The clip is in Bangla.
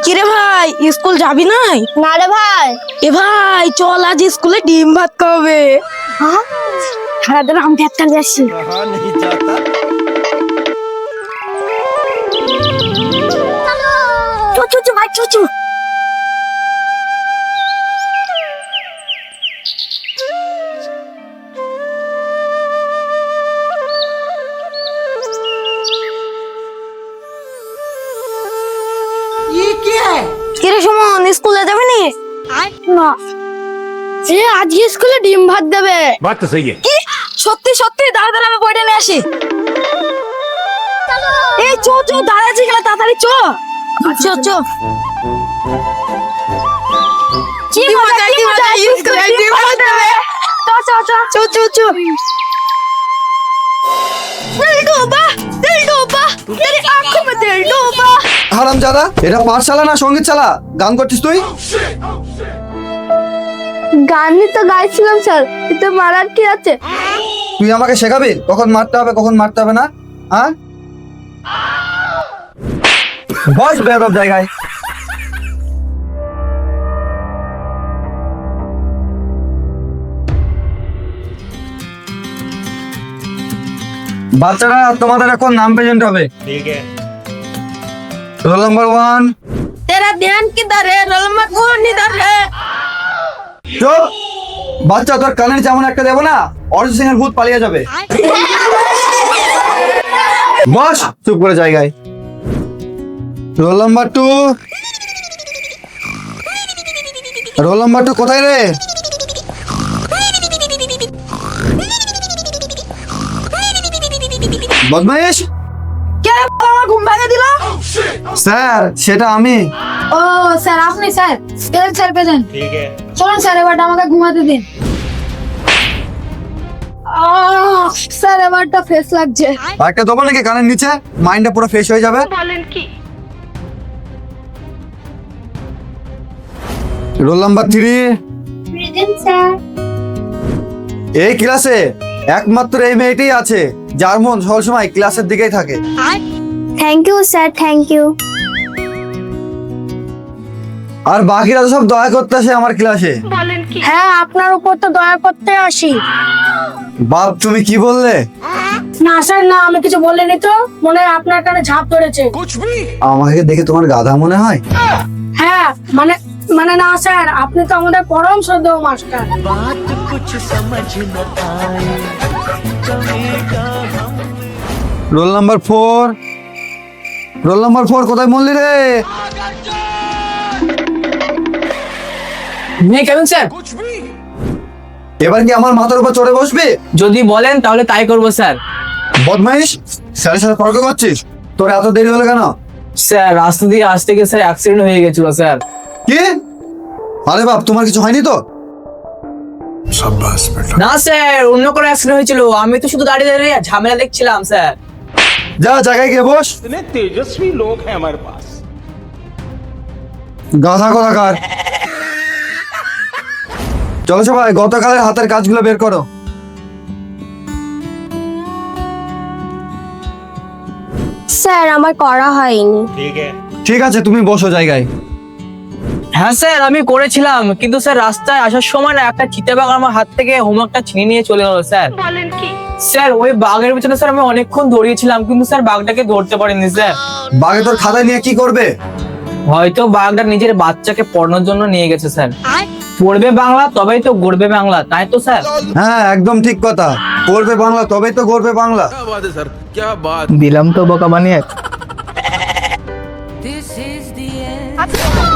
কিরে ভাই স্কুল যাবি নাই? না রে ভাই। এ ভাই চল আজ স্কুলে ডিম ভাত খাবে। হ্যাঁ সারাদিন আমি একটা যাচ্ছি। रहा नहीं जाता। চো ভাই চো। কিরে সুমন স্কুলে যাবি নি? না আজকে স্কুলে ডিম ভাত দেবে। बात तो सही है। কি সত্যি সত্যি দাঁড়া দাঁড়া আমি বইটা নিয়ে আসি। এই চো দাঁড়াচ্ছি কেন, তাড়াতাড়ি চো। কি মজা স্কুলে ডিম ভাত দেবে। চো দিল ডোবা তেরি আঁখোं में दिल डूबा। হারামজাদা, এটা পাঠশালা না সঙ্গীতশালা? গান করছিস তুই? গানই তো গাইছিলাম স্যার, এতে মারার কি আছে? তুই আমাকে শেখাবি কখন মারতে হবে কখন মারতে হবে না? হ্যাঁ বস বেয়াদব জায়গায়। বাচ্চারা তোমাদের এখন নাম প্রেজেন্ট হবে। ठीक है। Roll number 1। तेरा ध्यान किधर है? रोल नंबर 1 इधर है। চুপ! বাচ্চা, তোর কানের যেমন একটা দেবো না, অরিজিৎ সিং এর ভূত পালিয়ে যাবে। বস চুপ করে জায়গায়। Roll number 2। রোল নাম্বার 2 কোথায় রে? বদমাইশ! কে আমার ঘুম ভাঙে দিল? স্যার সেটা আমি। ও স্যার আপনি স্যার পেলেন ठीक है। চলুন স্যার এবারটা আমাকে ঘুমাতে দিন। স্যার এবারটা ফ্রেশ লাগছে। একটা দেবো নাকি কানের নিচে? মাইন্ডটা পুরো ফ্রেশ হয়ে যাবে। Roll number 3। Present sir. এই ক্লাসে একমাত্র এই মেয়েটাই আছে যার মন সবসময় ক্লাসের দিকেই থাকে। Thank you sir, thank you. আর বাকিরা তো সব দয়া করতে আসে আমার ক্লাসে। হ্যাঁ আপনার উপর তো দয়া করতে আসি। বাপ তুমি কি বললে? না স্যার না, আমি কিছু বলিনি তো, মনে হয় আপনার কানে ঝাঁপ ধরেছে। আমাকে দেখে তোমার গাধা মনে হয়? হ্যাঁ মানে মানে না স্যার, আপনি তো আমাদের পরম শ্রদ্ধেয় master. Roll number 4। Roll number 4 কোথায় মরলি রে? নেই কেমন স্যার? এবার কি আমার মাথার উপর চড়ে বসবি? যদি বলেন তাহলে তাই করবো স্যার। বদমাইশ, স্যারের সাথে তর্ক করছিস? তোর এত দেরি হলো কেন? স্যার রাস্তা দিয়ে আসতে গিয়ে স্যার অ্যাক্সিডেন্ট হয়ে গেছিল স্যার। কি? আরে বাপ, তোমার কিছু হয়নি তো? না স্যার, অন্য কোনো অ্যাক্সিডেন্ট হয়েছিল, আমি তো শুধু দাঁড়িয়ে দাঁড়িয়ে ঝামেলা দেখছিলাম স্যার। যা জায়গায় গিয়ে বস। इतने तेजस्वी लोग हैं हमारे पास। গাধা কোথাকার। চলো সবাই গতকালের হাতের কাজগুলো বের করো। স্যার আমার করা হয়নি। ठीक है। ঠিক আছে তুমি বসো জায়গায়। হ্যাঁ স্যার আমি করেছিলাম, কিন্তু স্যার রাস্তায় আসার সময় না একটা চিতাবাঘ আমার হাত থেকে হোমওয়ার্কটা ছিনিয়ে নিয়ে চলে গেল স্যার। বলেন কি? স্যার ওই বাঘের পিছনে স্যার আমি অনেকক্ষণ দৌড়িয়েছিলাম, কিন্তু স্যার বাঘটাকে ধরতে পারিনি স্যার। বাঘে তোর খাতা নিয়ে কি করবে? হয়তো বাঘটা নিজের বাচ্চাকে পড়ানোর জন্য নিয়ে গেছে স্যার। পড়বে বাংলা তবেই তো গড়বে বাংলা, তাই তো স্যার? হ্যাঁ একদম ঠিক কথা। পড়বে বাংলা তবেই তো গড়বে বাংলা। क्या बात है सर, क्या बात। দিলাম তো বোকা বানিয়ে। This is the end.